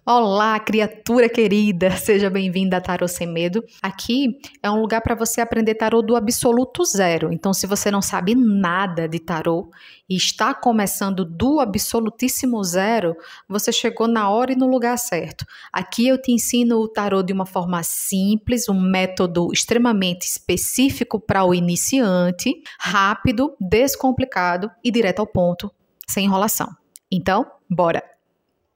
Olá, criatura querida! Seja bem-vinda a Tarô Sem Medo. Aqui é um lugar para você aprender tarô do absoluto zero. Então, se você não sabe nada de tarô e está começando do absolutíssimo zero, você chegou na hora e no lugar certo. Aqui eu te ensino o tarô de uma forma simples, um método extremamente específico para o iniciante, rápido, descomplicado e direto ao ponto, sem enrolação. Então, bora!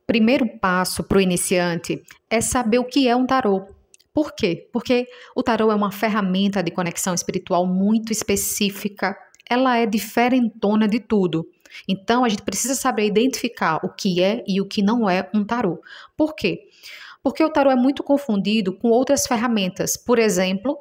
Primeiro passo para o iniciante é saber o que é um tarô. Por quê? Porque o tarô é uma ferramenta de conexão espiritual muito específica. Ela é diferentona de tudo. Então, a gente precisa saber identificar o que é e o que não é um tarô. Por quê? Porque o tarô é muito confundido com outras ferramentas. Por exemplo,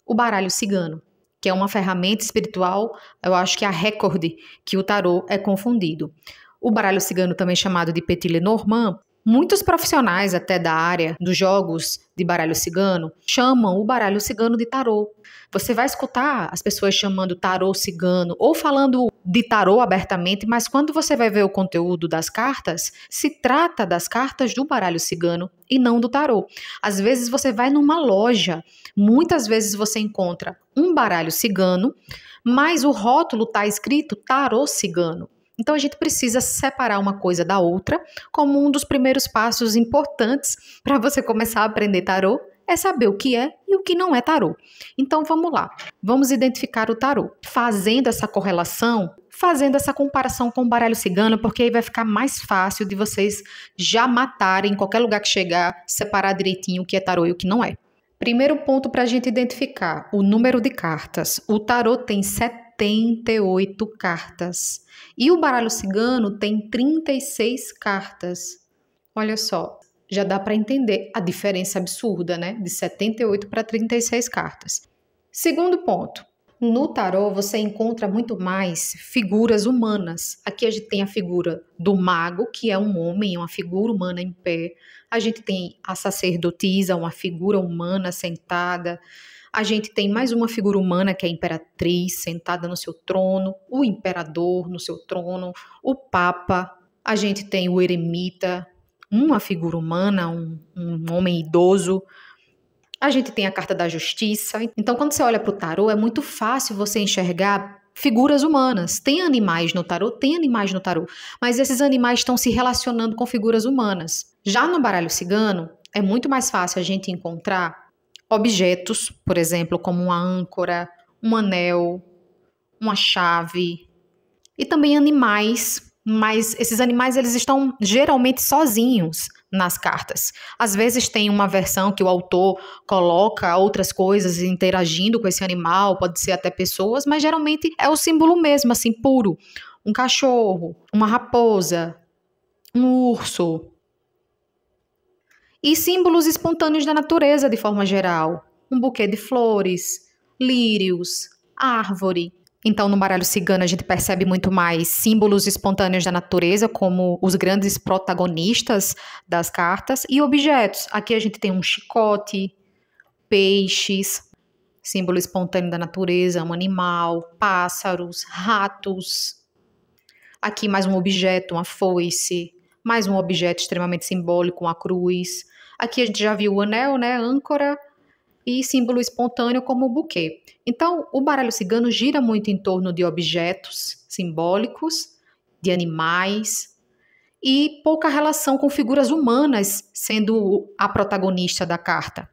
o baralho cigano, que é uma ferramenta espiritual, eu acho que é a recorde que o tarô é confundido. O baralho cigano, também chamado de Petit Lenormand, muitos profissionais até da área dos jogos de baralho cigano chamam o baralho cigano de tarô. Você vai escutar as pessoas chamando tarô cigano ou falando de tarô abertamente, mas quando você vai ver o conteúdo das cartas, se trata das cartas do baralho cigano e não do tarô. Às vezes você vai numa loja, muitas vezes você encontra um baralho cigano, mas o rótulo está escrito tarô cigano. Então, a gente precisa separar uma coisa da outra, como um dos primeiros passos importantes para você começar a aprender tarô, é saber o que é e o que não é tarô. Então, vamos lá. Vamos identificar o tarô, fazendo essa correlação, fazendo essa comparação com o baralho cigano, porque aí vai ficar mais fácil de vocês já matarem em qualquer lugar que chegar, separar direitinho o que é tarô e o que não é. Primeiro ponto para a gente identificar, o número de cartas. O tarô tem 78 cartas. E o baralho cigano tem 36 cartas. Olha só, já dá para entender a diferença absurda, né? De 78 para 36 cartas. Segundo ponto, no tarô você encontra muito mais figuras humanas. Aqui a gente tem a figura do mago, que é um homem, uma figura humana em pé. A gente tem a sacerdotisa, uma figura humana sentada. A gente tem mais uma figura humana, que é a imperatriz, sentada no seu trono, o imperador no seu trono, o papa. A gente tem o eremita, uma figura humana, um homem idoso. A gente tem a carta da justiça. Então, quando você olha para o tarô, é muito fácil você enxergar figuras humanas. Tem animais no tarô? Tem animais no tarô. Mas esses animais estão se relacionando com figuras humanas. Já no baralho cigano, é muito mais fácil a gente encontrar objetos, por exemplo, como uma âncora, um anel, uma chave, e também animais, mas esses animais eles estão geralmente sozinhos nas cartas. Às vezes tem uma versão que o autor coloca outras coisas interagindo com esse animal, pode ser até pessoas, mas geralmente é o símbolo mesmo, assim, puro. Um cachorro, uma raposa, um urso. E símbolos espontâneos da natureza, de forma geral. Um buquê de flores, lírios, árvore. Então, no baralho cigano, a gente percebe muito mais símbolos espontâneos da natureza, como os grandes protagonistas das cartas, e objetos. Aqui a gente tem um chicote, peixes, símbolo espontâneo da natureza, um animal, pássaros, ratos. Aqui mais um objeto, uma foice. Mais um objeto extremamente simbólico, uma cruz. Aqui a gente já viu o anel, né, âncora e símbolo espontâneo como o buquê. Então, o baralho cigano gira muito em torno de objetos simbólicos, de animais e pouca relação com figuras humanas sendo a protagonista da carta.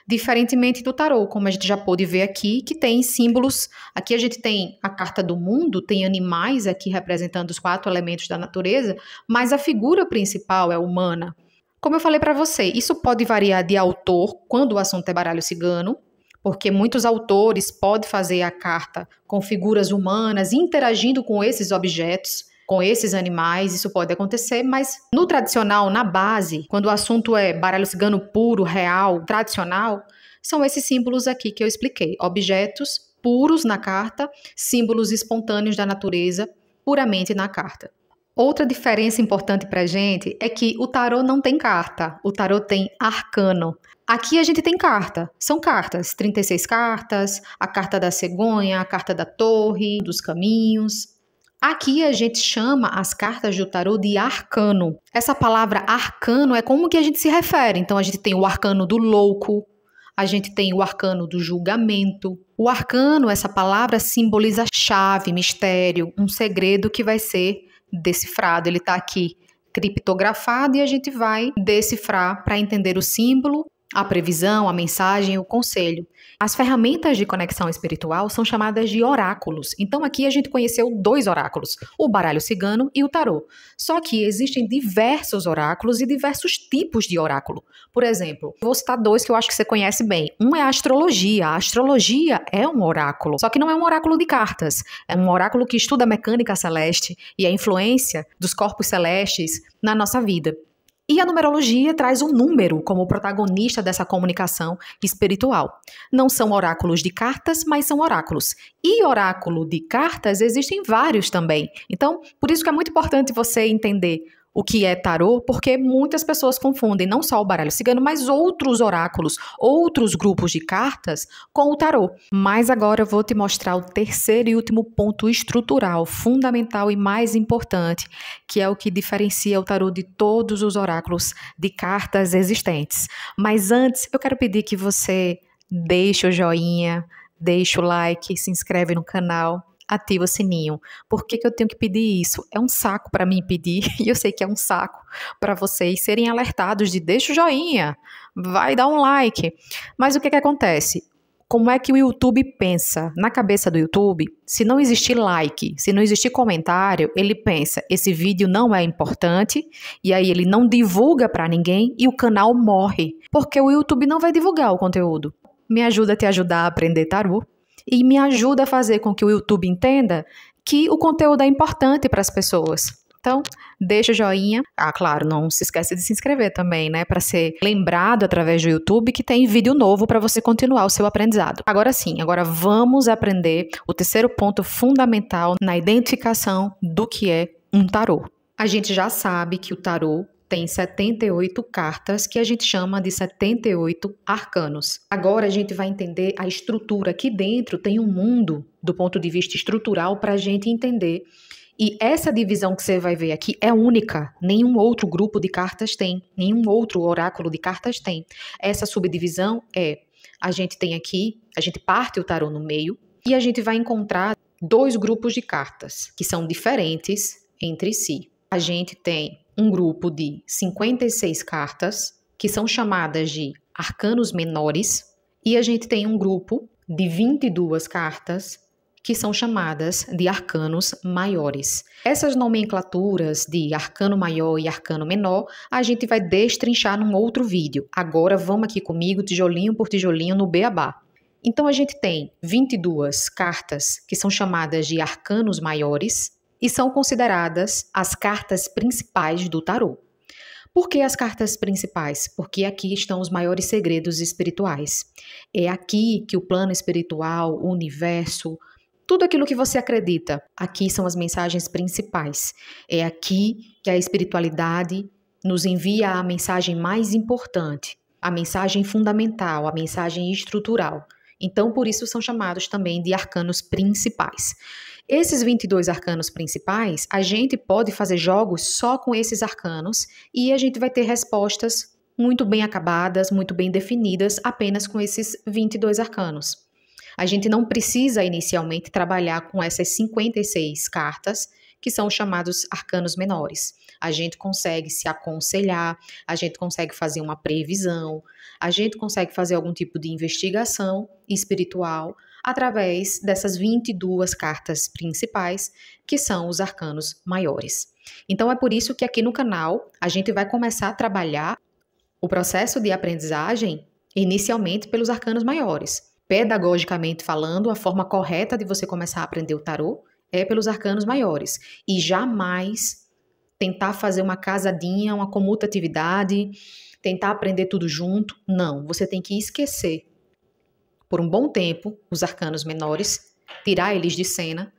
Diferentemente do tarô, como a gente já pôde ver aqui, que tem símbolos. Aqui a gente tem a carta do mundo, tem animais aqui representando os 4 elementos da natureza, mas a figura principal é humana. Como eu falei para você, isso pode variar de autor, quando o assunto é baralho cigano, porque muitos autores podem fazer a carta com figuras humanas, interagindo com esses objetos, com esses animais, isso pode acontecer, mas no tradicional, na base, quando o assunto é baralho cigano puro, real, tradicional, são esses símbolos aqui que eu expliquei. Objetos puros na carta, símbolos espontâneos da natureza, puramente na carta. Outra diferença importante para a gente é que o tarô não tem carta, o tarô tem arcano. Aqui a gente tem carta, são cartas, 36 cartas, a carta da cegonha, a carta da torre, dos caminhos. Aqui a gente chama as cartas do tarô de arcano. Essa palavra arcano é como que a gente se refere. Então a gente tem o arcano do louco, a gente tem o arcano do julgamento. O arcano, essa palavra simboliza chave, mistério, um segredo que vai ser decifrado. Ele está aqui criptografado e a gente vai decifrar para entender o símbolo, a previsão, a mensagem, o conselho. As ferramentas de conexão espiritual são chamadas de oráculos. Então aqui a gente conheceu 2 oráculos, o baralho cigano e o tarô. Só que existem diversos oráculos e diversos tipos de oráculo. Por exemplo, vou citar 2 que eu acho que você conhece bem. Um é a astrologia. A astrologia é um oráculo, só que não é um oráculo de cartas. É um oráculo que estuda a mecânica celeste e a influência dos corpos celestes na nossa vida. E a numerologia traz o número como protagonista dessa comunicação espiritual. Não são oráculos de cartas, mas são oráculos. E oráculo de cartas existem vários também. Então, por isso que é muito importante você entender o que é tarô, porque muitas pessoas confundem não só o baralho cigano, mas outros oráculos, outros grupos de cartas com o tarô. Mas agora eu vou te mostrar o terceiro e último ponto estrutural, fundamental e mais importante, que é o que diferencia o tarô de todos os oráculos de cartas existentes. Mas antes, eu quero pedir que você deixe o joinha, deixe o like, se inscreve no canal, ativa o sininho. Por que eu tenho que pedir isso? É um saco para mim pedir, e eu sei que é um saco para vocês serem alertados de deixa o joinha, vai dar um like. Mas o que acontece? Como é que o YouTube pensa? Na cabeça do YouTube, se não existir like, se não existir comentário, ele pensa, esse vídeo não é importante, e aí ele não divulga para ninguém e o canal morre, porque o YouTube não vai divulgar o conteúdo. Me ajuda a te ajudar a aprender tarô, e me ajuda a fazer com que o YouTube entenda que o conteúdo é importante para as pessoas. Então, deixa o joinha. Ah, claro, não se esqueça de se inscrever também, né? Para ser lembrado através do YouTube que tem vídeo novo para você continuar o seu aprendizado. Agora sim, agora vamos aprender o terceiro ponto fundamental na identificação do que é um tarô. A gente já sabe que o tarô tem 78 cartas que a gente chama de 78 arcanos. Agora a gente vai entender a estrutura. Aqui dentro tem um mundo do ponto de vista estrutural para a gente entender. E essa divisão que você vai ver aqui é única. Nenhum outro grupo de cartas tem. Nenhum outro oráculo de cartas tem. Essa subdivisão a gente tem aqui, a gente parte o tarô no meio e a gente vai encontrar 2 grupos de cartas que são diferentes entre si. A gente tem um grupo de 56 cartas, que são chamadas de arcanos menores, e a gente tem um grupo de 22 cartas, que são chamadas de arcanos maiores. Essas nomenclaturas de arcano maior e arcano menor, a gente vai destrinchar num outro vídeo. Agora vamos aqui comigo, tijolinho por tijolinho, no beabá. Então a gente tem 22 cartas, que são chamadas de arcanos maiores, e são consideradas as cartas principais do tarô. Por que as cartas principais? Porque aqui estão os maiores segredos espirituais. É aqui que o plano espiritual, o universo, tudo aquilo que você acredita, aqui são as mensagens principais. É aqui que a espiritualidade nos envia a mensagem mais importante, a mensagem fundamental, a mensagem estrutural. Então, por isso são chamados também de arcanos principais. Esses 22 arcanos principais, a gente pode fazer jogos só com esses arcanos e a gente vai ter respostas muito bem acabadas, muito bem definidas, apenas com esses 22 arcanos. A gente não precisa inicialmente trabalhar com essas 56 cartas, que são chamados arcanos menores. A gente consegue se aconselhar, a gente consegue fazer uma previsão, a gente consegue fazer algum tipo de investigação espiritual através dessas 22 cartas principais, que são os arcanos maiores. Então é por isso que aqui no canal a gente vai começar a trabalhar o processo de aprendizagem inicialmente pelos arcanos maiores. Pedagogicamente falando, a forma correta de você começar a aprender o tarô é pelos arcanos maiores. E jamais tentar fazer uma casadinha, uma comutatividade, tentar aprender tudo junto. Não, você tem que esquecer por um bom tempo os arcanos menores, tirar eles de cena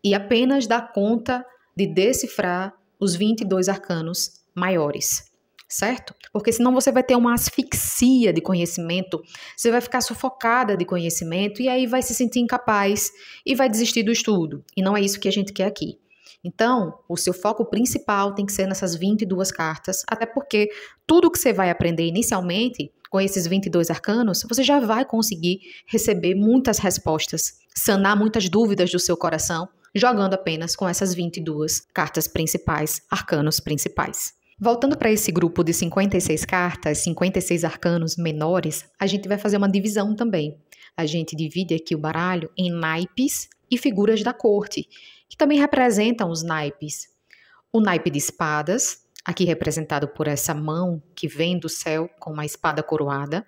e apenas dar conta de decifrar os 22 arcanos maiores, certo? Porque senão você vai ter uma asfixia de conhecimento, você vai ficar sufocada de conhecimento e aí vai se sentir incapaz e vai desistir do estudo. E não é isso que a gente quer aqui. Então, o seu foco principal tem que ser nessas 22 cartas, até porque tudo que você vai aprender inicialmente com esses 22 arcanos, você já vai conseguir receber muitas respostas, sanar muitas dúvidas do seu coração, jogando apenas com essas 22 cartas principais, arcanos principais. Voltando para esse grupo de 56 cartas, 56 arcanos menores, a gente vai fazer uma divisão também. A gente divide aqui o baralho em naipes e figuras da corte, que também representam os naipes. O naipe de espadas, aqui representado por essa mão que vem do céu com uma espada coroada.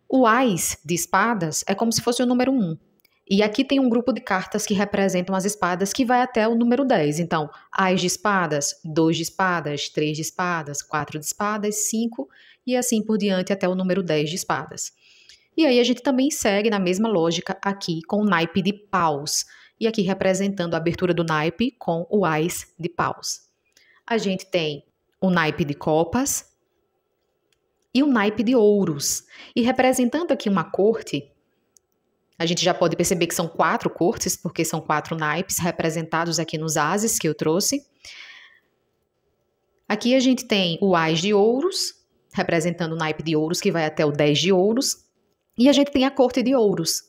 O ás de espadas é como se fosse o número 1. E aqui tem um grupo de cartas que representam as espadas que vai até o número 10. Então, ás de espadas, 2 de espadas, 3 de espadas, 4 de espadas, 5 e assim por diante até o número 10 de espadas. E aí a gente também segue na mesma lógica aqui com o naipe de paus. E aqui representando a abertura do naipe com o ás de paus. A gente tem o naipe de copas e o naipe de ouros. E representando aqui uma corte, a gente já pode perceber que são 4 cortes, porque são 4 naipes representados aqui nos ases que eu trouxe. Aqui a gente tem o ás de ouros, representando o naipe de ouros, que vai até o 10 de ouros. E a gente tem a corte de ouros.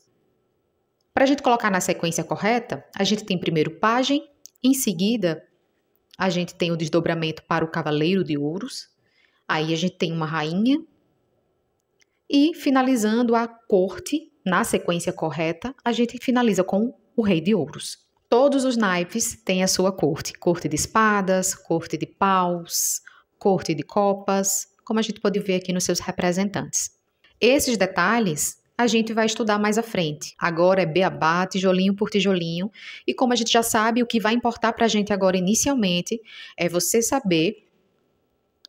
Para a gente colocar na sequência correta, a gente tem primeiro pajem, em seguida a gente tem o desdobramento para o cavaleiro de ouros, aí a gente tem uma rainha e finalizando a corte, na sequência correta, a gente finaliza com o rei de ouros. Todos os naipes têm a sua corte, corte de espadas, corte de paus, corte de copas, como a gente pode ver aqui nos seus representantes. Esses detalhes a gente vai estudar mais à frente. Agora é beabá, tijolinho por tijolinho. E como a gente já sabe, o que vai importar para a gente agora inicialmente é você saber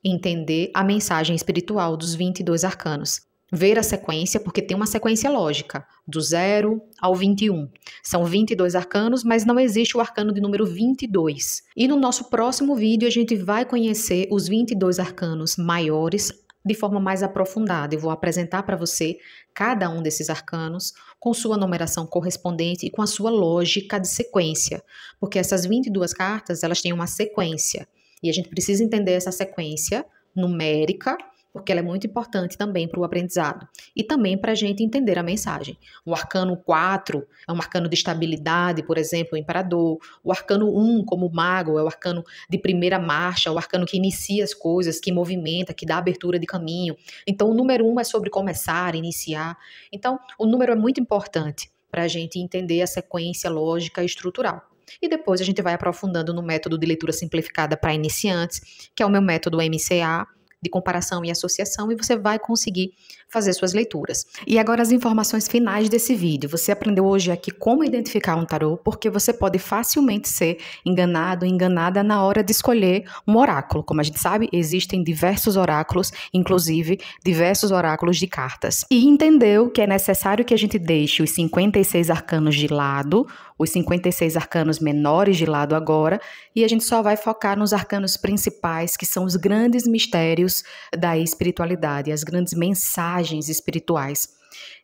entender a mensagem espiritual dos 22 arcanos. Ver a sequência, porque tem uma sequência lógica, do 0 ao 21. São 22 arcanos, mas não existe o arcano de número 22. E no nosso próximo vídeo a gente vai conhecer os 22 arcanos maiores de forma mais aprofundada. Eu vou apresentar para você cada um desses arcanos com sua numeração correspondente e com a sua lógica de sequência, porque essas 22 cartas, elas têm uma sequência, e a gente precisa entender essa sequência numérica, porque ela é muito importante também para o aprendizado e também para a gente entender a mensagem. O arcano 4 é um arcano de estabilidade, por exemplo, o imperador. O arcano 1, como o mago, é o arcano de primeira marcha, o arcano que inicia as coisas, que movimenta, que dá abertura de caminho. Então, o número 1 é sobre começar, iniciar. Então, o número é muito importante para a gente entender a sequência lógica e estrutural. E depois a gente vai aprofundando no método de leitura simplificada para iniciantes, que é o meu método MCA, de comparação e associação, e você vai conseguir fazer suas leituras. E agora as informações finais desse vídeo. Você aprendeu hoje aqui como identificar um tarô, porque você pode facilmente ser enganado, enganada na hora de escolher um oráculo. Como a gente sabe, existem diversos oráculos, inclusive diversos oráculos de cartas. E entendeu que é necessário que a gente deixe os 56 arcanos de lado, os 56 arcanos menores de lado agora, e a gente só vai focar nos arcanos principais, que são os grandes mistérios da espiritualidade, as grandes mensagens espirituais,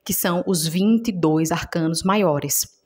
que são os 22 arcanos maiores.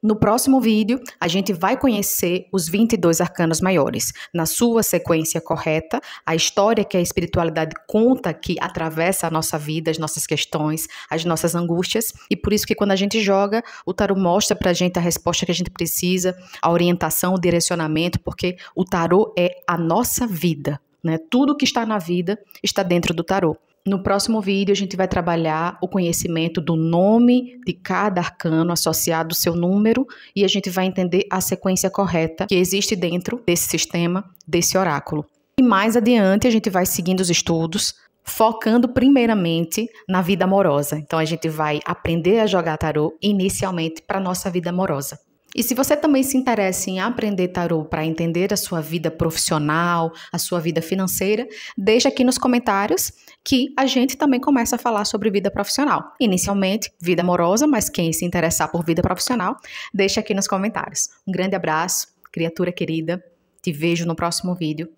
No próximo vídeo, a gente vai conhecer os 22 arcanos maiores, na sua sequência correta, a história que a espiritualidade conta que atravessa a nossa vida, as nossas questões, as nossas angústias, e por isso que quando a gente joga, o tarô mostra pra gente a resposta que a gente precisa, a orientação, o direcionamento, porque o tarô é a nossa vida, né? Tudo que está na vida está dentro do tarô. No próximo vídeo, a gente vai trabalhar o conhecimento do nome de cada arcano associado ao seu número e a gente vai entender a sequência correta que existe dentro desse sistema, desse oráculo. E mais adiante, a gente vai seguindo os estudos, focando primeiramente na vida amorosa. Então, a gente vai aprender a jogar tarô inicialmente para a nossa vida amorosa. E se você também se interessa em aprender tarô para entender a sua vida profissional, a sua vida financeira, deixa aqui nos comentários que a gente também começa a falar sobre vida profissional. Inicialmente, vida amorosa, mas quem se interessar por vida profissional, deixa aqui nos comentários. Um grande abraço, criatura querida. Te vejo no próximo vídeo.